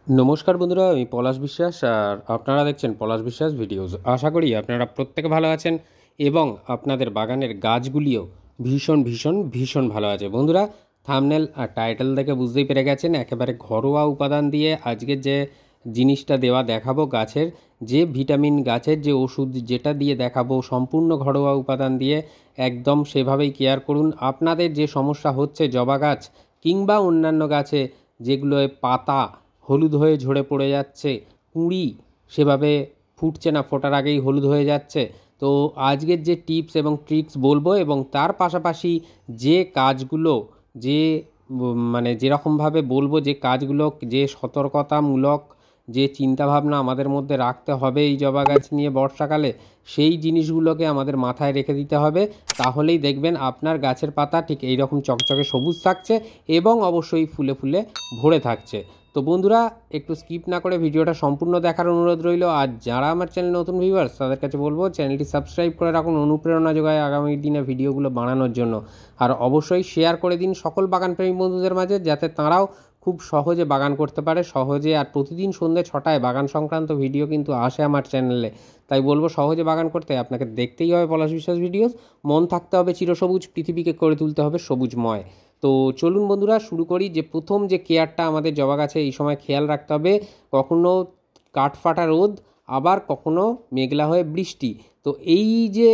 নমস্কার বন্ধুরা, আমি পলাশ বিশ্বাস আর আপনারা দেখছেন পলাশ বিশ্বাস ভিডিওস। আশা করি আপনারা প্রত্যেকে ভালো আছেন এবং আপনাদের বাগানের গাছগুলিও ভীষণ ভীষণ ভীষণ ভালো আছে। বন্ধুরা, থাম্বনেল আর টাইটেল দেখে বুঝতেই পেরে গেছেন একেবারে ঘরোয়া উপাদান দিয়ে আজকে যে জিনিসটা দেওয়া দেখাবো, গাছের যে ভিটামিন, গাছের যে ওষুধ যেটা দিয়ে দেখাবো সম্পূর্ণ ঘরোয়া উপাদান দিয়ে। একদম সেভাবেই কেয়ার করুন। আপনাদের যে সমস্যা হচ্ছে জবা গাছ কিংবা অন্যান্য গাছে যেগুলোয় পাতা হলুদ হয়ে ঝরে পড়ে যাচ্ছে, কুঁড়ি সেভাবে ফুটছে না, ফোটার আগেই হলুদ হয়ে যাচ্ছে, তো আজকের যে টিপস এবং ট্রিক্স বলবো এবং তার পাশাপাশি যে কাজগুলো, যে মানে যেরকমভাবে বলবো, যে কাজগুলো, যে সতর্কতামূলক যে চিন্তাভাবনা আমাদের মধ্যে রাখতে হবে এই জবা গাছ নিয়ে বর্ষাকালে, সেই জিনিসগুলোকে আমাদের মাথায় রেখে দিতে হবে। তাহলেই দেখবেন আপনার গাছের পাতা ঠিক এই রকম চকচকে সবুজ থাকছে এবং অবশ্যই ফুলে ফুলে ভরে থাকছে। তো বন্ধুরা, একটু স্কিপ না করে ভিডিওটা সম্পূর্ণ দেখার অনুরোধ রইল। আর যারা আমার চ্যানেল নতুন ভিউয়ার্স তাদের কাছে বলবো চ্যানেলটি সাবস্ক্রাইব করে রাখুন, অনুপ্রেরণা যোগায় আগামী দিনে ভিডিওগুলো বানানোর জন্য। আর অবশ্যই শেয়ার করে দিন সকল বাগানপ্রেমী বন্ধুদের মাঝে, যাতে তাঁরাও খুব সহজে বাগান করতে পারে সহজে। আর প্রতিদিন সন্ধ্যে 6টায় বাগান সংক্রান্ত ভিডিও কিন্তু আসে আমার চ্যানেলে। তাই বলবো, সহজে বাগান করতে আপনাকে দেখতেই হবে পলাশ বিশ্বাস ভিডিওস। মন থাকতে হবে চিরসবুজ, পৃথিবীকে করে তুলতে হবে সবুজময়। তো চলুন বন্ধুরা, শুরু করি। যে প্রথম যে কেয়ারটা আমাদের জবা গাছে এই সময় খেয়াল রাখতে হবে, কখনো কাঠফাটা রোদ, আবার কখনো মেঘলা হয়ে বৃষ্টি। তো এই যে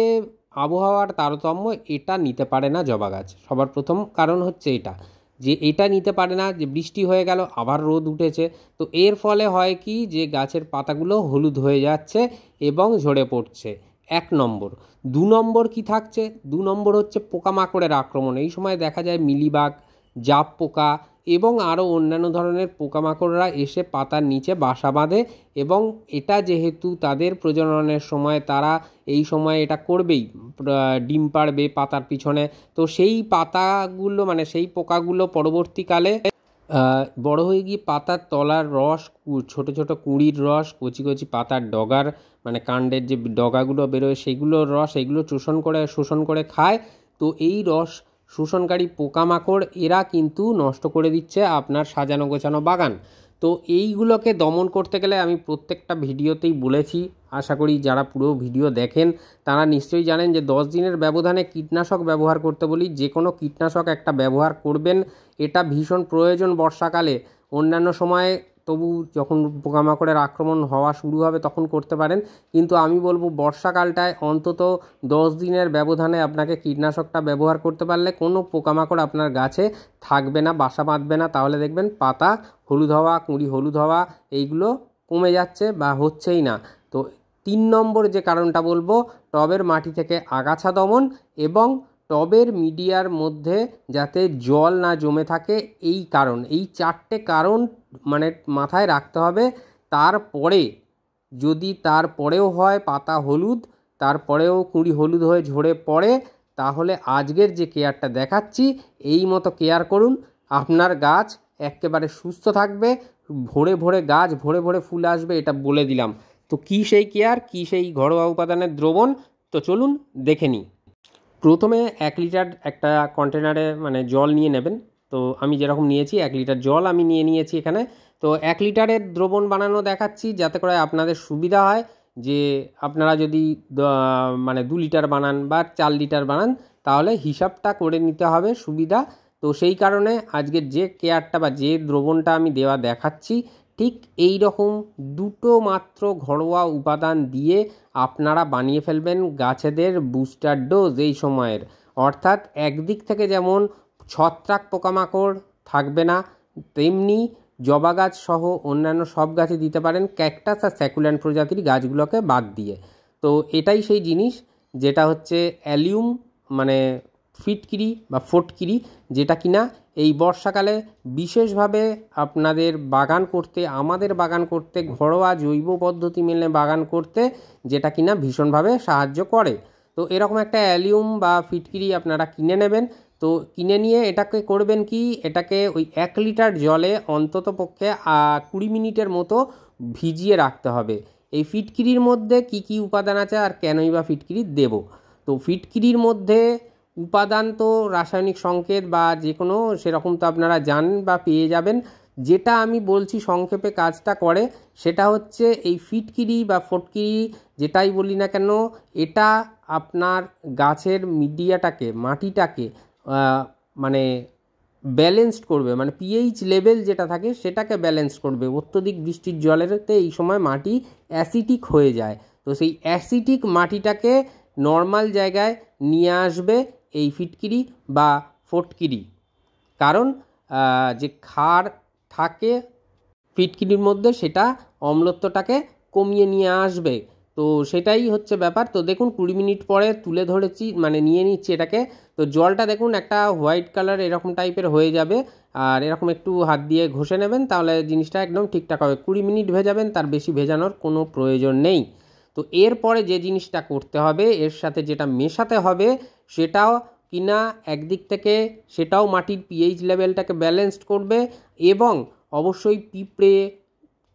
আবহাওয়ার তারতম্য, এটা নিতে পারে না জবা গাছ। সবার প্রথম কারণ হচ্ছে এটা, যে এটা নিতে পারে না, যে বৃষ্টি হয়ে গেল আবার রোদ উঠেছে। তো এর ফলে হয় কি, যে গাছের পাতাগুলো হলুদ হয়ে যাচ্ছে এবং ঝরে পড়ছে। 1 নম্বর। 2 নম্বর কি থাকছে? 2 নম্বর হচ্ছে পোকামাকড়ের আক্রমণ। এই সময় দেখা যায় মিলিবাগ, জাপ পোকা এবং আরও অন্যান্য ধরনের পোকামাকড়রা এসে পাতার নিচে বাসা বাঁধে। এবং এটা যেহেতু তাদের প্রজননের সময়, তারা এই সময় এটা করবেই, ডিম পাড়বে পাতার পিছনে। তো সেই পাতাগুলো, মানে সেই পোকাগুলো পরবর্তীকালে বড় হয়ে গিয়ে পাতার তলার রস, ছোট ছোট কুঁড়ির রস, কচি কচি পাতার ডগার, মানে কাণ্ডের যে ডগাগুলো বেরোয় সেগুলোর রস, এগুলো শোষণ করে খায়। তো এই রস শোষণকারী পোকামাকড় এরা কিন্তু নষ্ট করে দিচ্ছে আপনার সাজানো গোছানো বাগান। তো এইগুলোকে দমন করতে গেলে আমি প্রত্যেকটা ভিডিওতেই বলেছি, আশা করি যারা পুরো ভিডিও দেখেন তারা নিশ্চয়ই জানেন যে 10 দিনের ব্যবধানে কীটনাশক ব্যবহার করতে বলি। যে কোনো কীটনাশক একটা ব্যবহার করবেন, এটা ভীষণ প্রয়োজন বর্ষাকালে। অন্যান্য সময়ে তবু যখন পোকামাকড়ের আক্রমণ হওয়া শুরু হবে তখন করতে পারেন, কিন্তু আমি বলবো বর্ষাকালটায় অন্তত 10 দিনের ব্যবধানে আপনাকে কীটনাশকটা ব্যবহার করতে পারলে কোনো পোকামাকড় আপনার গাছে থাকবে না, বাসা বাঁধবে না। তাহলে দেখবেন পাতা হলুদ হওয়া, কুঁড়ি হলুদ হওয়া এইগুলো কমে যাচ্ছে বা হচ্ছেই না। তো 3 নম্বর যে কারণটা বলবো, টবের মাটি থেকে আগাছা দমন এবং টবের মিডিয়ার মধ্যে যাতে জল না জমে থাকে, এই কারণ, এই 4টে কারণ মানে মাথায় রাখতে হবে। তারপরে যদি তারপরেও হয় পাতা হলুদ, তারপরেও কুঁড়ি হলুদ হয়ে ঝরে পড়ে, তাহলে আজকের যে কেয়ারটা দেখাচ্ছি এই মতো কেয়ার করুন, আপনার গাছ একেবারে সুস্থ থাকবে, ভরে ভরে গাছ, ভরে ভরে ফুল আসবে, এটা বলে দিলাম। তো কী সেই কেয়ার, কী সেই ঘরোয়া উপাদানের দ্রবণ, তো চলুন দেখে নিই। প্রথমে 1 লিটার একটা কন্টেনারে মানে জল নিয়ে নেবেন। তো আমি যেরকম নিয়েছি 1 লিটার জল আমি নিয়েছি এখানে। তো 1 লিটারের দ্রবণ বানানো দেখাচ্ছি যাতে করে আপনাদের সুবিধা হয়। যে আপনারা যদি মানে 2 লিটার বানান বা 4 লিটার বানান, তাহলে হিসাবটা করে নিতে হবে সুবিধা। তো সেই কারণে আজকে যে কেয়ারটা বা যে দ্রবণটা আমি দেওয়া দেখাচ্ছি, ঠিক এই রকম 2টো মাত্র ঘরোয়া উপাদান দিয়ে আপনারা বানিয়ে ফেলবেন গাছেদের বুস্টার ডোজ এই সময়ের। অর্থাৎ একদিক থেকে যেমন ছত্রাক পোকামাকড় থাকবে না, তেমনি জবা গাছ সহ অন্যান্য সব গাছে দিতে পারেন, ক্যাকটাস আর স্যাকুল্যান্ট প্রজাতির গাছগুলোকে বাদ দিয়ে। তো এটাই সেই জিনিস, যেটা হচ্ছে অ্যালিউম, মানে ফিটকিরি বা ফটকিরি, যেটা কিনা এই বর্ষাকালে বিশেষভাবে আপনাদের বাগান করতে, আমাদের বাগান করতে, ঘরোয়া জৈব পদ্ধতি মেনে বাগান করতে, যেটা কিনা ভীষণভাবে সাহায্য করে। তো এরকম একটা অ্যালিউম বা ফিটকিরি আপনারা কিনে নেবেন। তো কিনে নিয়ে এটাকে করবেন কি, এটাকে ওই 1 লিটার জলে অন্তত পক্ষে 20 মিনিটের মতো ভিজিয়ে রাখতে হবে। এই ফিটকিরির মধ্যে কি কি উপাদান আছে আর কেনই বা ফিটকিরি দেব? তো ফিটকিরির মধ্যে উপাদান তো রাসায়নিক সংকেত বা যে কোনো সেরকম তো আপনারা জানেন বা পেয়ে যাবেন। যেটা আমি বলছি সংক্ষেপে কাজটা করে সেটা হচ্ছে এই ফিটকিরি বা ফটকিরি যেটাই বলি না কেন, এটা আপনার গাছের মিডিয়াটাকে, মাটিটাকে মানে ব্যালেন্সড করবে, মানে পিএইচ লেভেল যেটা থাকে সেটাকে ব্যালেন্স করবে। অত্যধিক বৃষ্টির জলেতে এই সময় মাটি অ্যাসিডিক হয়ে যায়, তো সেই অ্যাসিডিক মাটিটাকে নর্মাল জায়গায় নিয়ে আসবে এই ফিটকিরি বা ফটকিরি। কারণ যে ক্ষার থাকে ফিটকিরির মধ্যে সেটা অম্লত্বটাকে কমিয়ে নিয়ে আসবে। তো সেটাই হচ্ছে ব্যাপার। তো দেখুন 20 মিনিট পরে তুলে ধরেছি, মানে নিয়ে নিচ্ছি এটাকে। তো জলটা দেখুন একটা হোয়াইট কালার এরকম টাইপের হয়ে যাবে, আর এরকম একটু হাত দিয়ে ঘষে নেবেন, তাহলে জিনিসটা একদম ঠিকঠাক হবে। 20 মিনিট ভেজাবেন, তার বেশি ভেজানোর কোনো প্রয়োজন নেই। তো এরপরে যে জিনিসটা করতে হবে, এর সাথে যেটা মেশাতে হবে সেটাও কিনা একদিক থেকে সেটাও মাটির পিএইচ লেভেলটাকে ব্যালেন্সড করবে, এবং অবশ্যই পিঁপড়ে,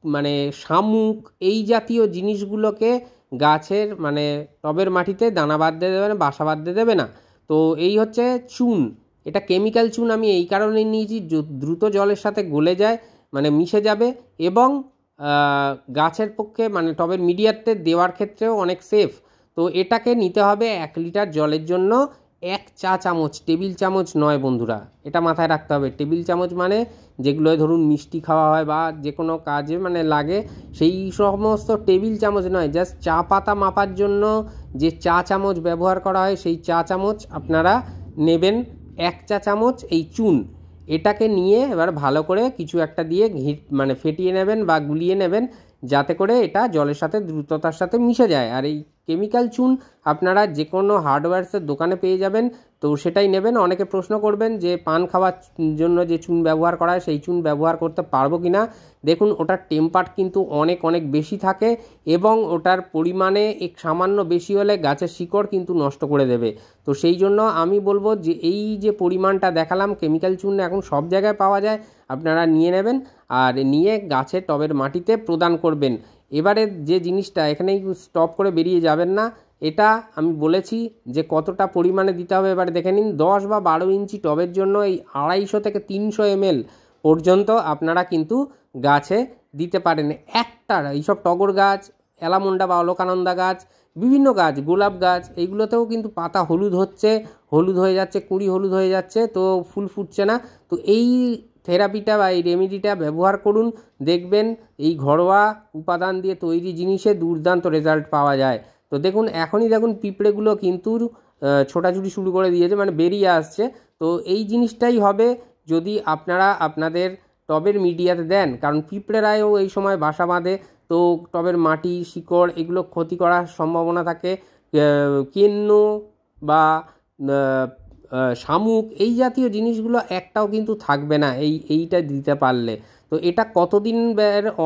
মানে শামুক, এই জাতীয় জিনিসগুলোকে গাছের মানে টবের মাটিতে দানা বাঁধতে দেবে না, বাসা বাঁধতে দেবে না। তো এই হচ্ছে চুন। এটা কেমিক্যাল চুন আমি এই কারণে নিয়েছি, দ্রুত জলের সাথে গলে যায়, মানে মিশে যাবে, এবং গাছের পক্ষে মানে টবের মিডিয়াতে দেওয়ার ক্ষেত্রেও অনেক সেফ। তো এটাকে নিতে হবে 1 লিটার জলের জন্য 1 চা চামচ, টেবিল চামচ নয় বন্ধুরা, এটা মাথায় রাখতে হবে। টেবিল চামচ মানে যেগুলো ধরুন মিষ্টি খাওয়া হয় বা যে কোনো কাজে মানে লাগে, সেই সমস্ত টেবিল চামচ নয়। জাস্ট চা পাতা মাপার জন্য যে চা চামচ ব্যবহার করা হয় সেই চা চামচ আপনারা নেবেন 1 চা চামচ এই চুন। এটাকে নিয়ে এবার ভালো করে কিছু একটা দিয়ে মানে ফেটিয়ে নেবেন বা গুলিয়ে নেবেন, যাতে করে এটা জলের সাথে দ্রুততার সাথে মিশে যায়। আর এই কেমিক্যাল চুন আপনারা যে কোনো হার্ডওয়্যারসের দোকানে পেয়ে যাবেন, তো সেটাই নেবেন। অনেকে প্রশ্ন করবেন যে পান খাওয়ার জন্য যে চুন ব্যবহার করা হয় সেই চুন ব্যবহার করতে পারবো কি না। দেখুন ওটার টেম্পার কিন্তু অনেক অনেক বেশি থাকে, এবং ওটার পরিমাণে এক সামান্য বেশি হলে গাছের শিকড় কিন্তু নষ্ট করে দেবে। তো সেই জন্য আমি বলবো যে এই যে পরিমাণটা দেখালাম, কেমিক্যাল চুন এখন সব জায়গায় পাওয়া যায়, আপনারা নিয়ে নেবেন আর নিয়ে গাছের টবের মাটিতে প্রদান করবেন। এবারে যে জিনিসটা, এখানেই স্টপ করে বেরিয়ে যাবেন না, এটা আমি বলেছি যে কতটা পরিমাণে দিতে হবে। এবার দেখে নিন, 10 বা 12 ইঞ্চি টবের জন্য এই 250 থেকে 300 ml পর্যন্ত আপনারা কিন্তু গাছে দিতে পারেন। একটা এইসব টগর গাছ, অ্যালামন্ডা বা অলকানন্দা গাছ, বিভিন্ন গাছ, গোলাপ গাছ, এইগুলোতেও কিন্তু পাতা হলুদ হচ্ছে, হলুদ হয়ে যাচ্ছে, কুঁড়ি হলুদ হয়ে যাচ্ছে, তো ফুল ফুটছে না। তো এই থেরাপিটা বা এই রেমেডিটা ব্যবহার করুন, দেখবেন এই ঘরোয়া উপাদান দিয়ে তৈরি জিনিসে দুর্দান্ত রেজাল্ট পাওয়া যায়। তো দেখুন এখনই দেখুন পিঁপড়েগুলো কিন্তু ছোটাছুটি শুরু করে দিয়েছে, মানে বেরিয়ে আসছে। তো এই জিনিসটাই হবে যদি আপনারা আপনাদের টবের মিডিয়াতে দেন, কারণ পিঁপড়েরাও এই সময় বাসা বাঁধে, তো টবের মাটি, শিকড় এগুলো ক্ষতি করার সম্ভাবনা থাকে। কেন্ন বা শামুক এই জাতীয় জিনিসগুলো একটাও কিন্তু থাকবে না এইটা দিতে পারলে। তো এটা কতদিন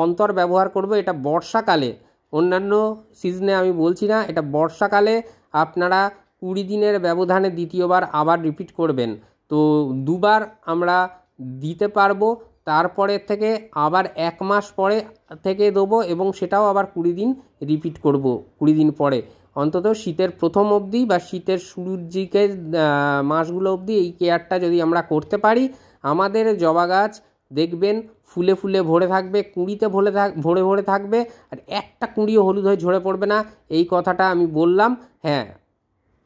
অন্তর ব্যবহার করবে, এটা বর্ষাকালে, অন্যান্য সিজনে আমি বলছি না, এটা বর্ষাকালে আপনারা 20 দিনের ব্যবধানে দ্বিতীয়বার আবার রিপিট করবেন। তো 2বার আমরা দিতে পারবো, তারপরে থেকে আবার 1 মাস পরে থেকে দেবো, এবং সেটাও আবার 20 দিন রিপিট করব। 20 দিন পরে অন্তত শীতের প্রথম অবধি বা শীতের শুরুর দিকে মাসগুলো অবধি এই কেয়ারটা যদি আমরা করতে পারি, আমাদের জবা গাছ দেখবেন ফুলে ফুলে ভরে থাকবে, কুঁড়িতে ভরে ভরে থাকবে, আর একটা কুঁড়িও হলুদ হয়ে ঝরে পড়বে না। এই কথাটা আমি বললাম। হ্যাঁ,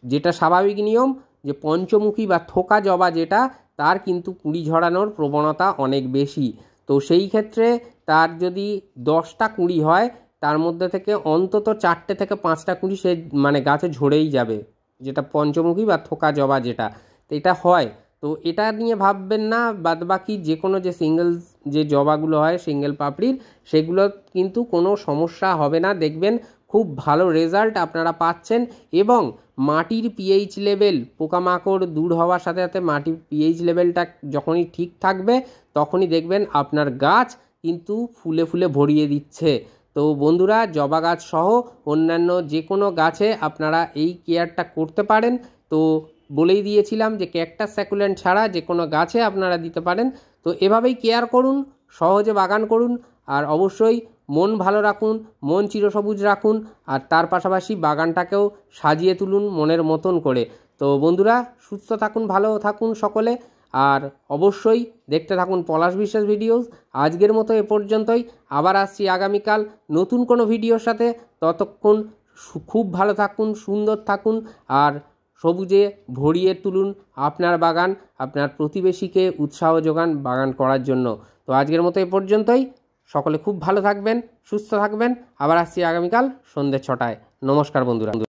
যেটা স্বাভাবিক নিয়ম যে পঞ্চমুখী বা থোকা জবা যেটা, তার কিন্তু কুঁড়ি ঝরানোর প্রবণতা অনেক বেশি। তো সেই ক্ষেত্রে তার যদি 10টা কুঁড়ি হয়, তার মধ্যে থেকে অন্তত 4টে থেকে 5টা কুঁড়ি সে মানে গাছে ঝরেই যাবে, যেটা পঞ্চমুখী বা থোকা জবা যেটা, তো এটা হয়। তো এটা নিয়ে ভাববেন না, বাদবাকি যে কোনো যে সিঙ্গেল যে জবাগুলো হয় সিঙ্গেল পাপড়ির, সেগুলো কিন্তু কোনো সমস্যা হবে না। দেখবেন খুব ভালো রেজাল্ট আপনারা পাচ্ছেন, এবং মাটির পিএইচ লেভেল, পোকামাকড় দূর হওয়ার সাথে সাথে মাটির পিএইচ লেভেলটা যখনই ঠিক থাকবে, তখনই দেখবেন আপনার গাছ কিন্তু ফুলে ফুলে ভরিয়ে দিচ্ছে। তো বন্ধুরা, জবা গাছ সহ অন্যান্য যে কোনো গাছে আপনারা এই কেয়ারটা করতে পারেন। তো বলেই দিয়েছিলাম যে ক্যাকটাস স্যাকুলেন্ট ছাড়া যে কোনো গাছে আপনারা দিতে পারেন। তো এভাবেই কেয়ার করুন, সহজে বাগান করুন, আর অবশ্যই মন ভালো রাখুন, মন চিরসবুজ রাখুন, আর তার পাশাপাশি বাগানটাকেও সাজিয়ে তুলুন মনের মতন করে। তো বন্ধুরা, সুস্থ থাকুন, ভালো থাকুন সকলে, আর অবশ্যই দেখতে থাকুন পলাশ বিশ্বাস ভিডিওস। আজকের মতো এ পর্যন্তই, আবার আসছি আগামীকাল নতুন কোনো ভিডিওর সাথে। ততক্ষণ খুব ভালো থাকুন, সুন্দর থাকুন, আর সবুজে ভরিয়ে তুলুন আপনার বাগান। আপনার প্রতিবেশীকে উৎসাহ যোগান বাগান করার জন্য। তো আজকের মতো এ পর্যন্তই, সকলে খুব ভালো থাকবেন, সুস্থ থাকবেন। আবার আসছি আগামীকাল সন্ধ্যে 6টায়। নমস্কার বন্ধুরা।